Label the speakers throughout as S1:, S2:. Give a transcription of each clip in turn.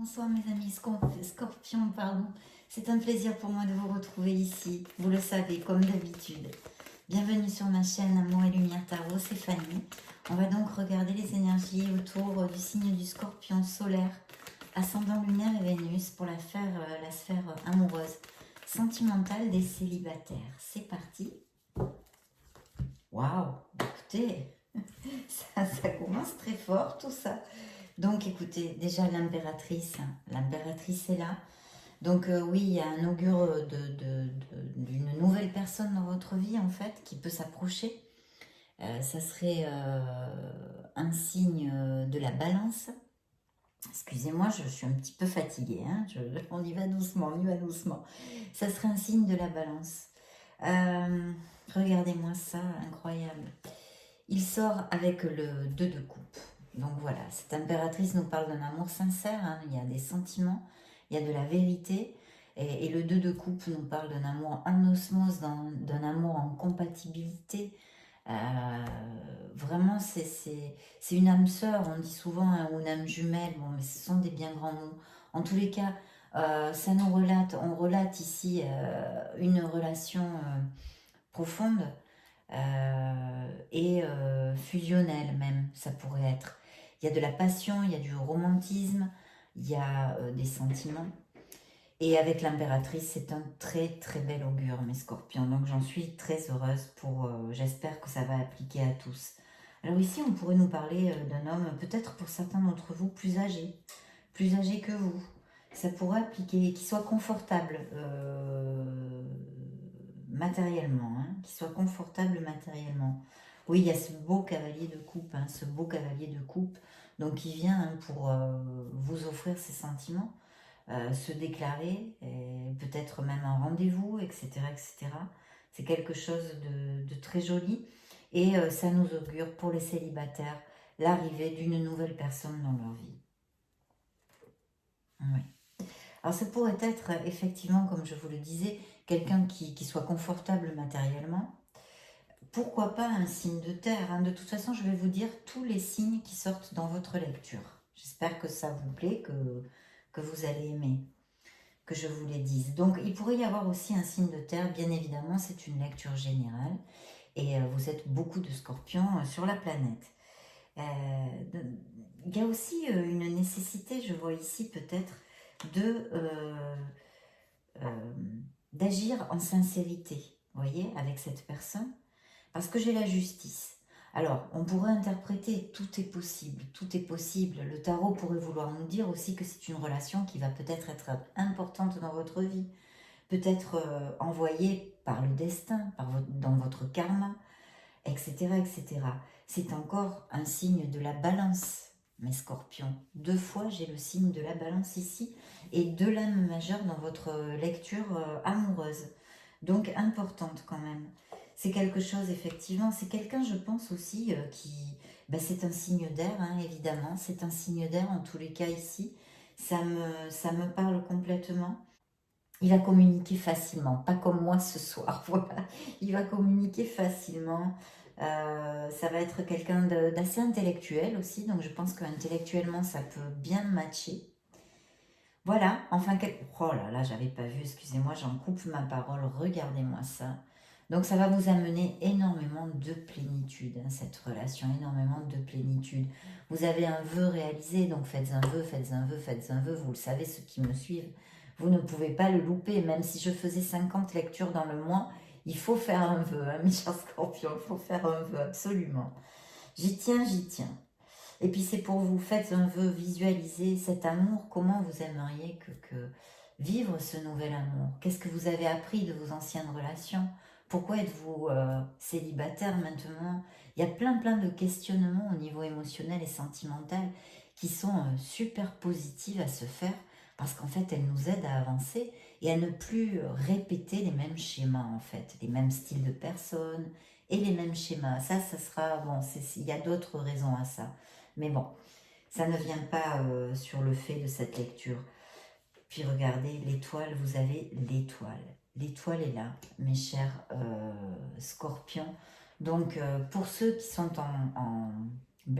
S1: Bonsoir mes amis scorpions, pardon. C'est un plaisir pour moi de vous retrouver ici, vous le savez, comme d'habitude. Bienvenue sur ma chaîne Amour et Lumière Tarot, c'est Fanny. On va donc regarder les énergies autour du signe du Scorpion solaire, ascendant lunaire et Vénus pour la sphère amoureuse, sentimentale des célibataires. C'est parti. Waouh, écoutez, ça commence très fort tout ça. Donc écoutez, déjà l'impératrice est là. Donc oui, il y a un augure d'une nouvelle personne dans votre vie en fait qui peut s'approcher. Ça serait un signe de la balance. Excusez-moi, je suis un petit peu fatiguée. Hein, on y va doucement, on y va doucement. Ça serait un signe de la balance. Regardez-moi ça, incroyable. Il sort avec le 2 de coupe. Donc voilà, cette impératrice nous parle d'un amour sincère, hein, il y a des sentiments, il y a de la vérité. Et le 2 de coupe nous parle d'un amour en osmose, d'un amour en compatibilité. Vraiment, c'est une âme sœur, on dit souvent, hein, ou une âme jumelle, bon, mais ce sont des bien grands mots. En tous les cas, ça nous relate, on relate ici une relation profonde et fusionnelle même, ça pourrait être. Il y a de la passion, il y a du romantisme, il y a des sentiments. Et avec l'impératrice, c'est un très très bel augure, mes scorpions. Donc j'en suis très heureuse pour... j'espère que ça va appliquer à tous. Alors ici, on pourrait nous parler d'un homme, peut-être pour certains d'entre vous, plus âgé que vous. Ça pourrait appliquer, qui soit confortable matériellement, hein, qui soit confortable matériellement. Oui, il y a ce beau cavalier de coupe, hein, ce beau cavalier de coupe, donc qui vient hein, pour vous offrir ses sentiments, se déclarer, peut-être même un rendez-vous, etc., etc. C'est quelque chose de très joli et ça nous augure pour les célibataires l'arrivée d'une nouvelle personne dans leur vie. Oui. Alors ça pourrait être effectivement, comme je vous le disais, quelqu'un qui soit confortable matériellement. Pourquoi pas un signe de terre, hein. De toute façon, je vais vous dire tous les signes qui sortent dans votre lecture. J'espère que ça vous plaît, que vous allez aimer, que je vous les dise. Donc, il pourrait y avoir aussi un signe de terre, bien évidemment, c'est une lecture générale. Et vous êtes beaucoup de scorpions sur la planète. Il y a aussi une nécessité, je vois ici peut-être, d'agir en sincérité, vous voyez, avec cette personne. Parce que j'ai la justice. Alors, on pourrait interpréter tout est possible, tout est possible. Le tarot pourrait vouloir nous dire aussi que c'est une relation qui va peut-être être importante dans votre vie, peut-être envoyée par le destin, dans votre karma, etc., etc. C'est encore un signe de la balance, mes scorpions. 2 fois, j'ai le signe de la balance ici, et 2 lames majeures dans votre lecture amoureuse. Donc, importante quand même. C'est quelque chose, effectivement, c'est quelqu'un, je pense aussi, c'est un signe d'air, hein, évidemment, c'est un signe d'air en tous les cas ici. Ça me parle complètement. Il va communiquer facilement, pas comme moi ce soir, voilà. Il va communiquer facilement. Ça va être quelqu'un d'assez intellectuel aussi, donc je pense qu'intellectuellement, ça peut bien matcher. Voilà, enfin, oh là là, j'avais pas vu, excusez-moi, j'en coupe ma parole, regardez-moi ça. Donc ça va vous amener énormément de plénitude, hein, cette relation, énormément de plénitude. Vous avez un vœu réalisé, donc faites un vœu, faites un vœu, faites un vœu, vous le savez, ceux qui me suivent, vous ne pouvez pas le louper, même si je faisais 50 lectures dans le mois, il faut faire un vœu, hein, mes chers scorpions, il faut faire un vœu, absolument. J'y tiens, j'y tiens. Et puis c'est pour vous, faites un vœu, visualisez cet amour, comment vous aimeriez que vivre ce nouvel amour. Qu'est-ce que vous avez appris de vos anciennes relations? Pourquoi êtes-vous célibataire maintenant? Il y a plein de questionnements au niveau émotionnel et sentimental qui sont super positifs à se faire parce qu'en fait elles nous aident à avancer et à ne plus répéter les mêmes schémas en fait, les mêmes styles de personnes et les mêmes schémas. Ça sera, bon, il y a d'autres raisons à ça. Mais bon, ça ne vient pas sur le fait de cette lecture. Puis regardez, l'étoile, vous avez l'étoile. L'étoile est là, mes chers scorpions. Donc, pour ceux qui sont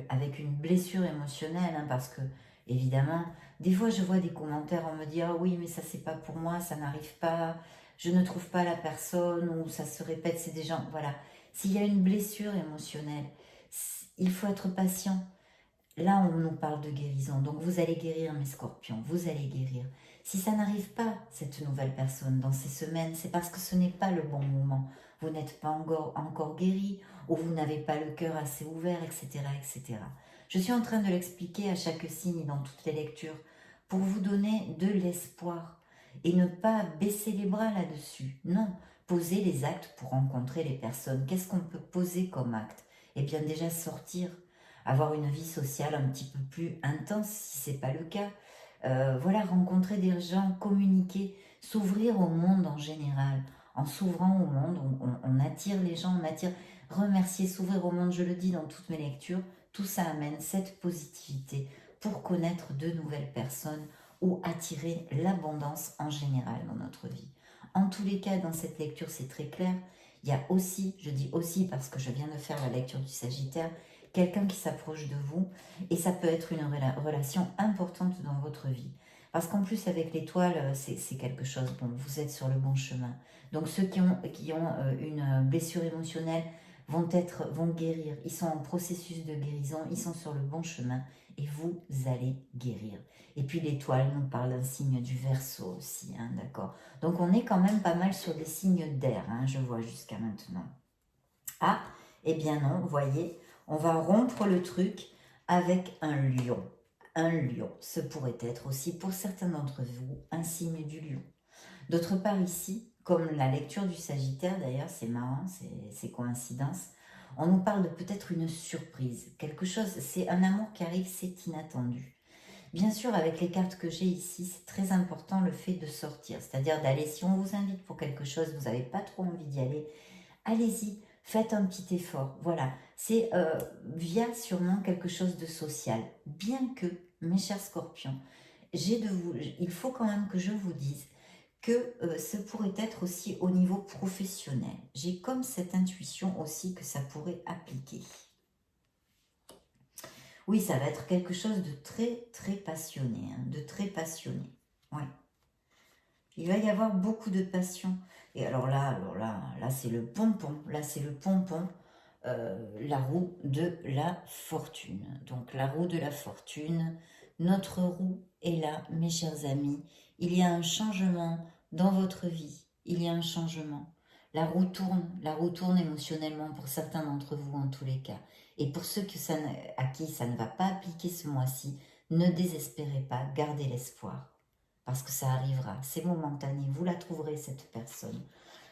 S1: avec une blessure émotionnelle, hein, parce que évidemment. Des fois, je vois des commentaires, on me dit « Ah oui, mais ça, c'est pas pour moi, ça n'arrive pas, je ne trouve pas la personne, ou ça se répète, c'est des gens... » Voilà. S'il y a une blessure émotionnelle, il faut être patient. Là, on nous parle de guérison. Donc, vous allez guérir, mes scorpions. Vous allez guérir. Si ça n'arrive pas, cette nouvelle personne, dans ces semaines, c'est parce que ce n'est pas le bon moment. Vous n'êtes pas encore guéri, ou vous n'avez pas le cœur assez ouvert, etc., etc. Je suis en train de l'expliquer à chaque signe dans toutes les lectures pour vous donner de l'espoir et ne pas baisser les bras là-dessus. Non, poser les actes pour rencontrer les personnes. Qu'est-ce qu'on peut poser comme acte? Eh bien, déjà sortir, avoir une vie sociale un petit peu plus intense si ce n'est pas le cas. Voilà, rencontrer des gens, communiquer, s'ouvrir au monde en général. En s'ouvrant au monde, on attire les gens, on attire, remercier, s'ouvrir au monde, je le dis dans toutes mes lectures, tout ça amène cette positivité pour connaître de nouvelles personnes ou attirer l'abondance en général dans notre vie. En tous les cas, dans cette lecture, c'est très clair. Il y a aussi, je dis aussi parce que je viens de faire la lecture du Sagittaire, quelqu'un qui s'approche de vous et ça peut être une relation importante dans votre vie. Parce qu'en plus, avec l'étoile, c'est quelque chose, bon, vous êtes sur le bon chemin. Donc ceux qui ont une blessure émotionnelle vont guérir. Ils sont en processus de guérison, ils sont sur le bon chemin et vous allez guérir. Et puis l'étoile nous parle d'un signe du Verseau aussi, hein, d'accord. Donc on est quand même pas mal sur des signes d'air, hein, je vois jusqu'à maintenant. Ah, eh bien non, vous voyez, on va rompre le truc avec un lion. Un lion, ce pourrait être aussi pour certains d'entre vous un signe du lion. D'autre part ici, comme la lecture du Sagittaire d'ailleurs, c'est marrant, c'est coïncidence, on nous parle de peut-être une surprise, quelque chose, c'est un amour qui arrive, c'est inattendu. Bien sûr, avec les cartes que j'ai ici, c'est très important le fait de sortir, c'est-à-dire d'aller, si on vous invite pour quelque chose, vous n'avez pas trop envie d'y aller, allez-y, faites un petit effort. Voilà, c'est via sûrement quelque chose de social. Bien que, mes chers scorpions, il faut quand même que je vous dise que ce pourrait être aussi au niveau professionnel. J'ai comme cette intuition aussi que ça pourrait appliquer. Oui, ça va être quelque chose de très, très passionné, hein, de très passionné. Ouais. Il va y avoir beaucoup de passion. Et là, c'est le pompon. Là, c'est le pompon, la roue de la fortune. Donc, la roue de la fortune, notre roue est là, mes chers amis. Il y a un changement dans votre vie. Il y a un changement. La roue tourne émotionnellement pour certains d'entre vous en tous les cas. Et pour ceux à qui ça ne va pas appliquer ce mois-ci, ne désespérez pas, gardez l'espoir. Parce que ça arrivera, c'est momentané, vous la trouverez cette personne.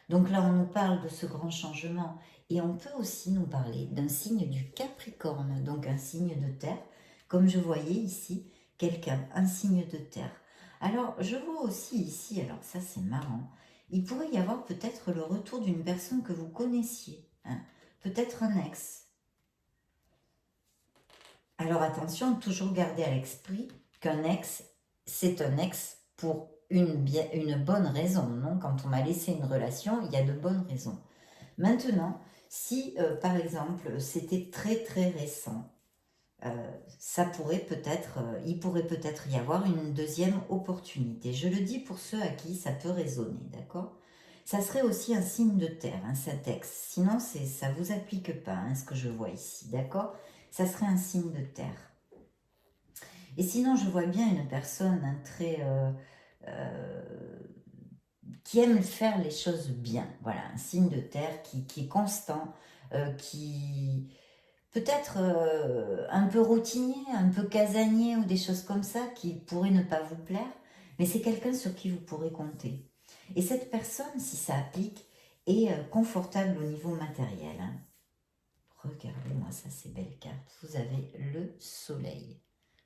S1: Donc là, on nous parle de ce grand changement et on peut aussi nous parler d'un signe du Capricorne, donc un signe de terre, comme je voyais ici, quelqu'un, un signe de terre. Alors, je vois aussi ici, alors ça c'est marrant, il pourrait y avoir peut-être le retour d'une personne que vous connaissiez, hein, peut-être un ex. Alors attention, toujours garder à l'esprit qu'un ex, c'est un ex pour une bonne raison, non? Quand on m'a laissé une relation, il y a de bonnes raisons. Maintenant, si par exemple c'était très très récent, il pourrait peut-être y avoir une deuxième opportunité. Je le dis pour ceux à qui ça peut résonner, d'accord? Ça serait aussi un signe de terre, hein, cet ex. Sinon, ça ne vous applique pas, hein, ce que je vois ici, d'accord? Ça serait un signe de terre. Et sinon, je vois bien une personne qui aime faire les choses bien. Voilà, un signe de terre qui est constant, qui peut-être un peu routinier, un peu casanier ou des choses comme ça qui pourraient ne pas vous plaire, mais c'est quelqu'un sur qui vous pourrez compter. Et cette personne, si ça applique, est confortable au niveau matériel, hein. Regardez-moi ça, ces belles cartes. Vous avez le soleil.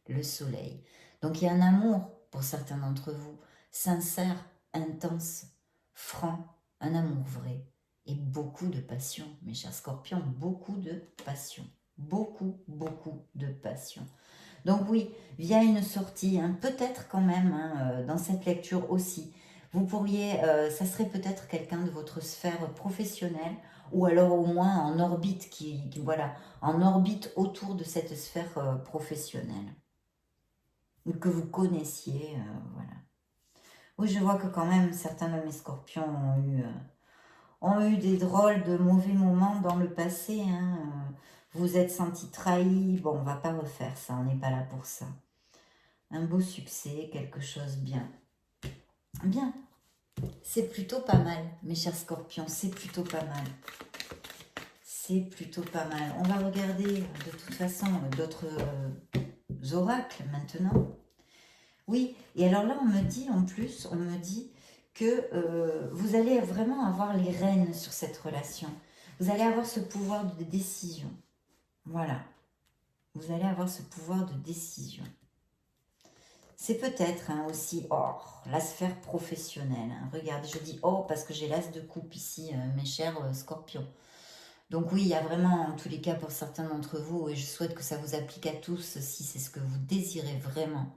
S1: Le soleil. Donc il y a un amour pour certains d'entre vous, sincère, intense, franc, un amour vrai et beaucoup de passion, mes chers scorpions, beaucoup de passion, beaucoup, beaucoup de passion. Donc oui, via une sortie, hein, peut-être quand même, hein, dans cette lecture aussi, vous pourriez, ça serait peut-être quelqu'un de votre sphère professionnelle ou alors au moins en orbite, voilà, en orbite autour de cette sphère professionnelle. ou que vous connaissiez, voilà. Oui, je vois que quand même certains de mes scorpions ont eu des drôles de mauvais moments dans le passé, hein. Vous êtes senti trahi, bon, on va pas refaire ça, on n'est pas là pour ça. Un beau succès, quelque chose bien. Bien, c'est plutôt pas mal, mes chers scorpions, c'est plutôt pas mal. C'est plutôt pas mal. On va regarder de toute façon d'autres oracles maintenant. Oui, et alors là on me dit en plus, on me dit que vous allez vraiment avoir les rênes sur cette relation. Vous allez avoir ce pouvoir de décision. Voilà. Vous allez avoir ce pouvoir de décision. C'est peut-être aussi, la sphère professionnelle. Regardez, je dis parce que j'ai l'as de coupe ici, mes chers scorpions. Donc oui, il y a vraiment, en tous les cas, pour certains d'entre vous, et je souhaite que ça vous applique à tous, si c'est ce que vous désirez vraiment.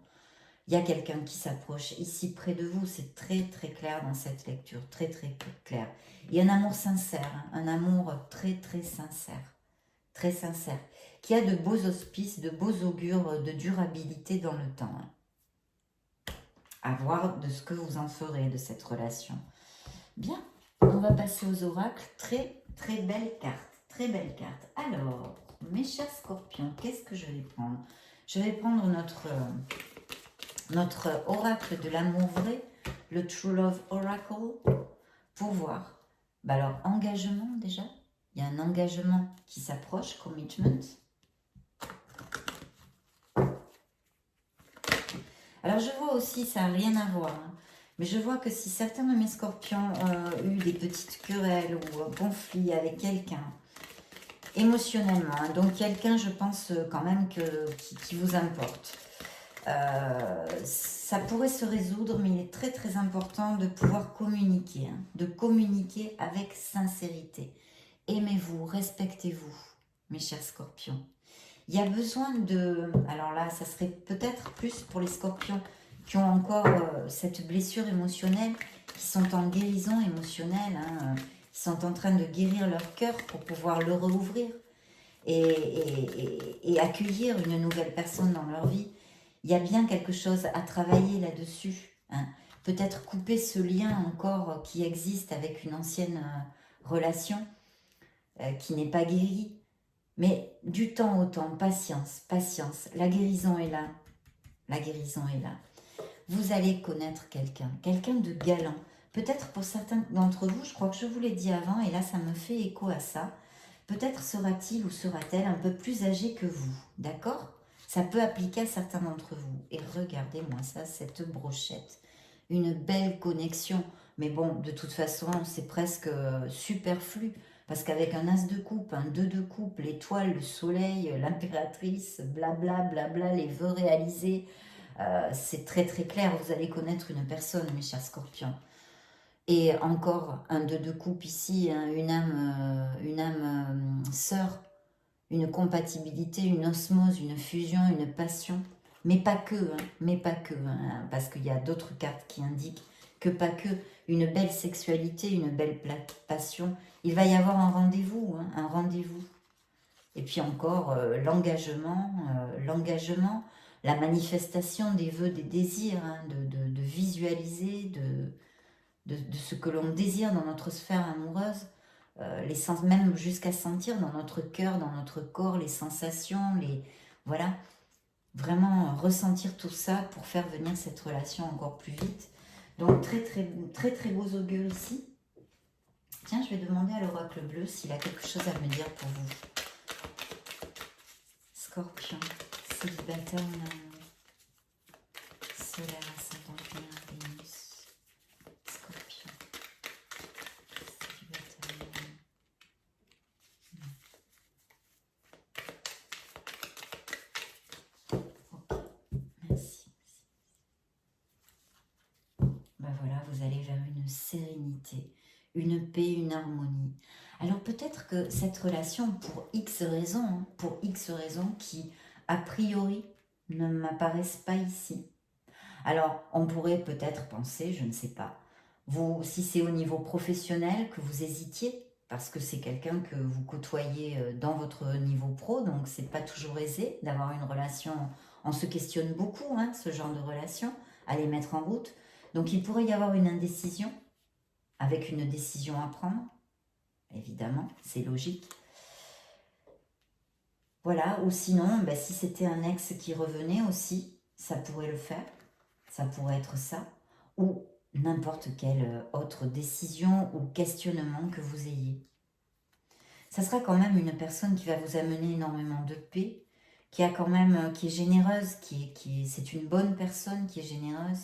S1: Il y a quelqu'un qui s'approche ici près de vous, c'est très très clair dans cette lecture, très très clair. Il y a un amour sincère, un amour très très sincère, qui a de beaux auspices, de beaux augures de durabilité dans le temps. À voir de ce que vous en ferez de cette relation. Bien, on va passer aux oracles. Très très belle carte, très belle carte. Alors, mes chers scorpions, qu'est-ce que je vais prendre? Je vais prendre notre oracle de l'amour vrai, le True Love Oracle, pour voir. Alors, engagement déjà. Il y a un engagement qui s'approche, commitment. Alors, je vois aussi, ça n'a rien à voir, mais je vois que si certains de mes scorpions ont eu des petites querelles ou un conflit avec quelqu'un, émotionnellement, donc quelqu'un, je pense quand même qui vous importe, ça pourrait se résoudre, mais il est très très important de pouvoir communiquer, de communiquer avec sincérité. Aimez-vous, respectez-vous, mes chers scorpions. Il y a besoin de... Alors là, ça serait peut-être plus pour les scorpions qui ont encore cette blessure émotionnelle, qui sont en guérison émotionnelle, qui sont en train de guérir leur cœur pour pouvoir le rouvrir et accueillir une nouvelle personne dans leur vie. Il y a bien quelque chose à travailler là-dessus. Peut-être couper ce lien encore qui existe avec une ancienne relation qui n'est pas guérie. Mais du temps au temps, patience, patience. La guérison est là. La guérison est là. Vous allez connaître quelqu'un, quelqu'un de galant. Peut-être pour certains d'entre vous, je crois que je vous l'ai dit avant, et là ça me fait écho à ça. Peut-être sera-t-il ou sera-t-elle un peu plus âgé que vous, d'accord? Ça peut appliquer à certains d'entre vous. Et regardez-moi ça, cette brochette. Une belle connexion. Mais bon, de toute façon, c'est presque superflu. Parce qu'avec un as de coupe, un 2 de coupe, l'étoile, le soleil, l'impératrice, blabla, blabla, les vœux réalisés, c'est très très clair. Vous allez connaître une personne, mes chers scorpions. Et encore un 2 de coupe ici, une âme sœur, une compatibilité, une osmose, une fusion, une passion. Mais pas que, parce qu'il y a d'autres cartes qui indiquent que pas que, une belle sexualité, une belle passion. Il va y avoir un rendez-vous, un rendez-vous. Et puis encore, l'engagement, la manifestation des vœux, des désirs, de visualiser, de ce que l'on désire dans notre sphère amoureuse, les sens, même jusqu'à sentir dans notre cœur, dans notre corps, les sensations, voilà, vraiment ressentir tout ça pour faire venir cette relation encore plus vite. Donc très très très très beaux augures ici. Tiens, je vais demander à l'oracle bleu s'il a quelque chose à me dire pour vous. Scorpion, célibataire, solaire, ascendant, Vénus, Scorpion, célibataire. Ok, merci. Ben voilà, vous allez vers une sérénité, une paix, une harmonie. Alors peut-être que cette relation, pour X raisons, qui a priori ne m'apparaissent pas ici. Alors on pourrait peut-être penser, je ne sais pas, vous, si c'est au niveau professionnel que vous hésitiez, parce que c'est quelqu'un que vous côtoyez dans votre niveau pro, donc c'est pas toujours aisé d'avoir une relation On se questionne beaucoup, hein, ce genre de relation, à les mettre en route. Donc il pourrait y avoir une indécision, avec une décision à prendre, évidemment, c'est logique. Voilà, ou sinon, ben, si c'était un ex qui revenait aussi, ça pourrait le faire, ça pourrait être ça, ou n'importe quelle autre décision ou questionnement que vous ayez. Ça sera quand même une personne qui va vous amener énormément de paix, qui a quand même, qui est généreuse, c'est une bonne personne qui est généreuse.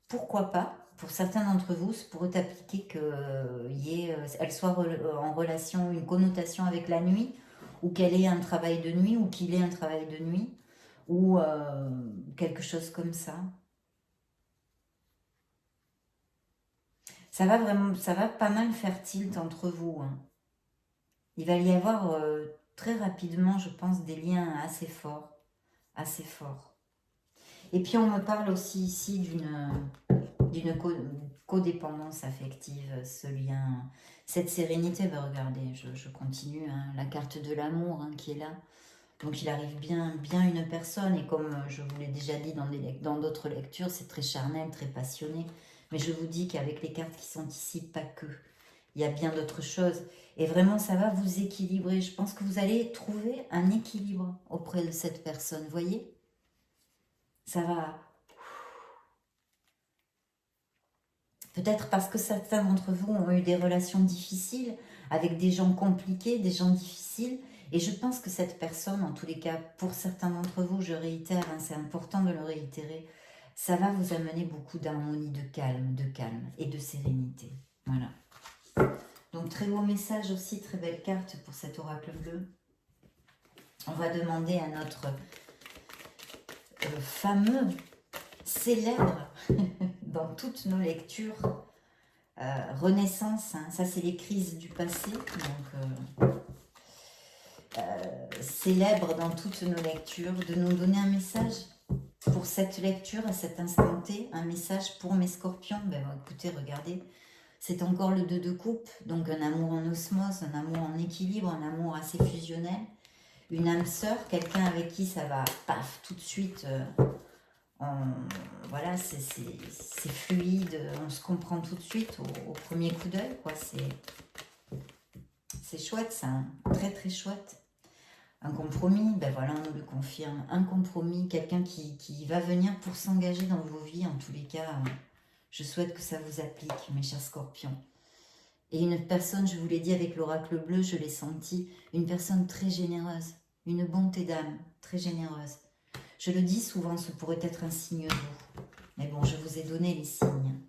S1: Pourquoi pas, pour certains d'entre vous, ça pourrait appliquer qu'elle soit en relation, une connotation avec la nuit, ou qu'elle ait un travail de nuit, ou qu'il ait un travail de nuit, ou quelque chose comme ça. Ça va vraiment, ça va pas mal faire tilt entre vous, hein. Il va y avoir très rapidement, je pense, des liens assez forts, assez forts. Et puis on me parle aussi ici d'une codépendance affective, ce lien, cette sérénité. Ben regardez, je continue, hein, la carte de l'amour, hein, qui est là. Donc il arrive bien une personne, et comme je vous l'ai déjà dit dans d'autres lectures, c'est très charnel, très passionné. Mais je vous dis qu'avec les cartes qui sont ici, pas que. Il y a bien d'autres choses. Et vraiment, ça va vous équilibrer. Je pense que vous allez trouver un équilibre auprès de cette personne, vous voyez? Ça va. Peut-être parce que certains d'entre vous ont eu des relations difficiles, avec des gens compliqués, des gens difficiles. Et je pense que cette personne, en tous les cas, pour certains d'entre vous, je réitère, hein, c'est important de le réitérer, ça va vous amener beaucoup d'harmonie, de calme et de sérénité. Voilà. Donc très beau message aussi, très belle carte pour cet oracle bleu. On va demander à notre fameux, célèbre, dans toutes nos lectures, renaissance, hein, ça c'est les crises du passé, donc célèbre dans toutes nos lectures, de nous donner un message pour cette lecture à cet instant T, un message pour mes scorpions. Ben écoutez, regardez, c'est encore le 2 de coupe, donc un amour en osmose, un amour en équilibre, un amour assez fusionnel, une âme sœur, quelqu'un avec qui ça va, paf, tout de suite, voilà, c'est fluide, on se comprend tout de suite au premier coup d'œil, quoi. C'est chouette, ça, hein, très très chouette. Un compromis, ben voilà, on nous le confirme, un compromis, quelqu'un qui va venir pour s'engager dans vos vies, en tous les cas, je souhaite que ça vous applique, mes chers scorpions. Et une personne, je vous l'ai dit avec l'oracle bleu, je l'ai senti, une personne très généreuse, une bonté d'âme, très généreuse. Je le dis souvent, ce pourrait être un signe d'eau. Mais bon, je vous ai donné les signes.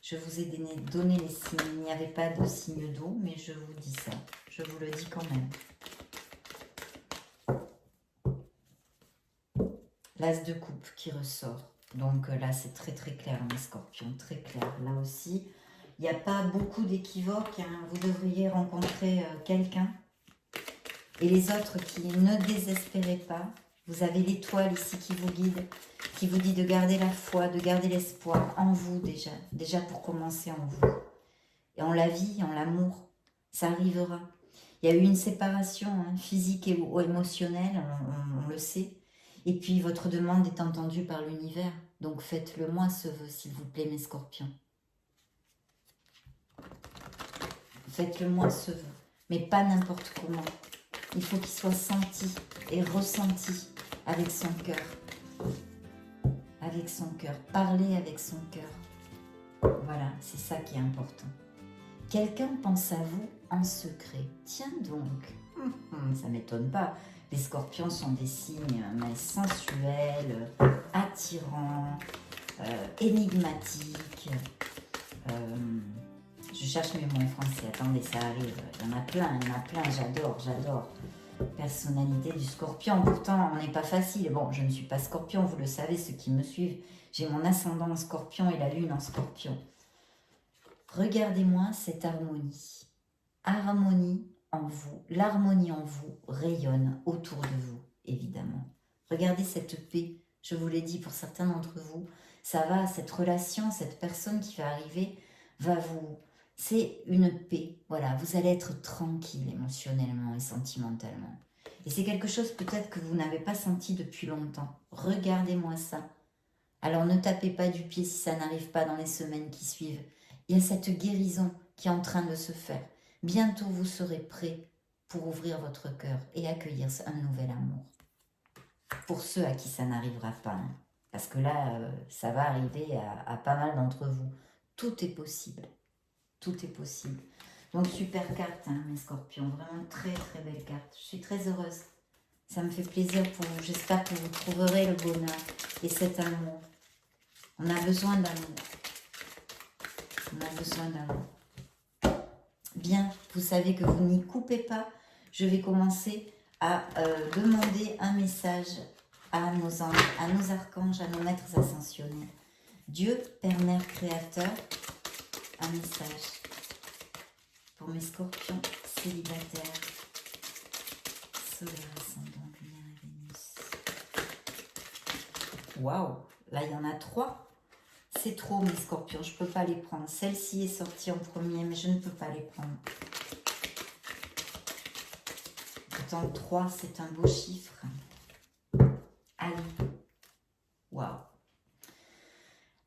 S1: Je vous ai donné les signes. Il n'y avait pas de signe d'eau, mais je vous dis ça. Je vous le dis quand même. L'as de coupe qui ressort. Donc là, c'est très très clair, mes scorpions, très clair. Là aussi, il n'y a pas beaucoup d'équivoques, hein. Vous devriez rencontrer quelqu'un. Et les autres qui ne désespérez pas. Vous avez l'étoile ici qui vous guide, qui vous dit de garder la foi, de garder l'espoir en vous déjà. Déjà pour commencer en vous. Et en la vie, en l'amour, ça arrivera. Il y a eu une séparation, hein, physique ou émotionnelle, on le sait. Et puis votre demande est entendue par l'univers. Donc faites-le moi ce vœu, s'il vous plaît, mes scorpions. Faites-le moi ce vœu. Mais pas n'importe comment. Il faut qu'il soit senti et ressenti avec son cœur. Avec son cœur. Parler avec son cœur. Voilà, c'est ça qui est important. Quelqu'un pense à vous en secret. Tiens donc, ça ne m'étonne pas. Les scorpions sont des signes mais sensuels, attirants, énigmatiques. Je cherche mes mots en français. Attendez, ça arrive. Il y en a plein. J'adore. Personnalité du scorpion. Pourtant, on n'est pas facile. Bon, je ne suis pas scorpion, vous le savez, ceux qui me suivent. J'ai mon ascendant en scorpion et la lune en scorpion. Regardez-moi cette harmonie. Harmonie en vous. L'harmonie en vous rayonne autour de vous, évidemment. Regardez cette paix. Je vous l'ai dit, pour certains d'entre vous, ça va, cette relation, cette personne qui va arriver, va vous... C'est une paix. Voilà, vous allez être tranquille émotionnellement et sentimentalement. Et c'est quelque chose peut-être que vous n'avez pas senti depuis longtemps. Regardez-moi ça. Alors ne tapez pas du pied si ça n'arrive pas dans les semaines qui suivent. Il y a cette guérison qui est en train de se faire. Bientôt vous serez prêts pour ouvrir votre cœur et accueillir un nouvel amour. Pour ceux à qui ça n'arrivera pas. Hein. Parce que là, ça va arriver à pas mal d'entre vous. Tout est possible. Tout est possible. Donc super carte, hein, mes scorpions. Vraiment très très belle carte. Je suis très heureuse. Ça me fait plaisir pour vous. J'espère que vous trouverez le bonheur et cet amour. On a besoin d'amour. On a besoin d'amour. Bien, vous savez que vous n'y coupez pas. Je vais commencer à demander un message à nos anges, à nos archanges, à nos maîtres ascensionnés. Dieu, Père, Mère, Créateur, un message pour mes scorpions célibataires, Solaire, ascendant, lumière et Vénus. Waouh, là il y en a 3. C'est trop mes scorpions, je ne peux pas les prendre. Celle-ci est sortie en premier, mais je ne peux pas les prendre. Pourtant 3, c'est un beau chiffre. Allez, waouh.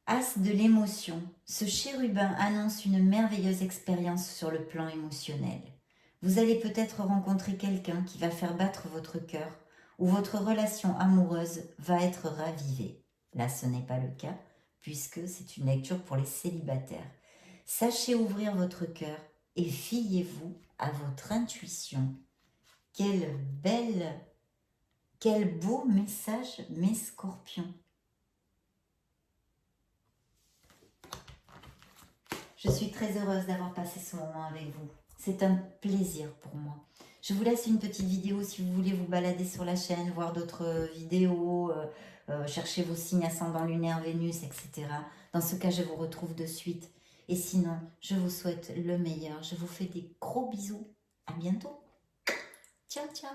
S1: As de l'émotion, ce chérubin annonce une merveilleuse expérience sur le plan émotionnel. Vous allez peut-être rencontrer quelqu'un qui va faire battre votre cœur ou votre relation amoureuse va être ravivée. Là, ce n'est pas le cas puisque c'est une lecture pour les célibataires. Sachez ouvrir votre cœur et fiez-vous à votre intuition. Quel beau message, mes scorpions. Je suis très heureuse d'avoir passé ce moment avec vous. C'est un plaisir pour moi. Je vous laisse une petite vidéo si vous voulez vous balader sur la chaîne, voir d'autres vidéos, chercher vos signes ascendant lunaire, Vénus, etc. Dans ce cas, je vous retrouve de suite. Et sinon, je vous souhaite le meilleur. Je vous fais des gros bisous. À bientôt. Ciao, ciao.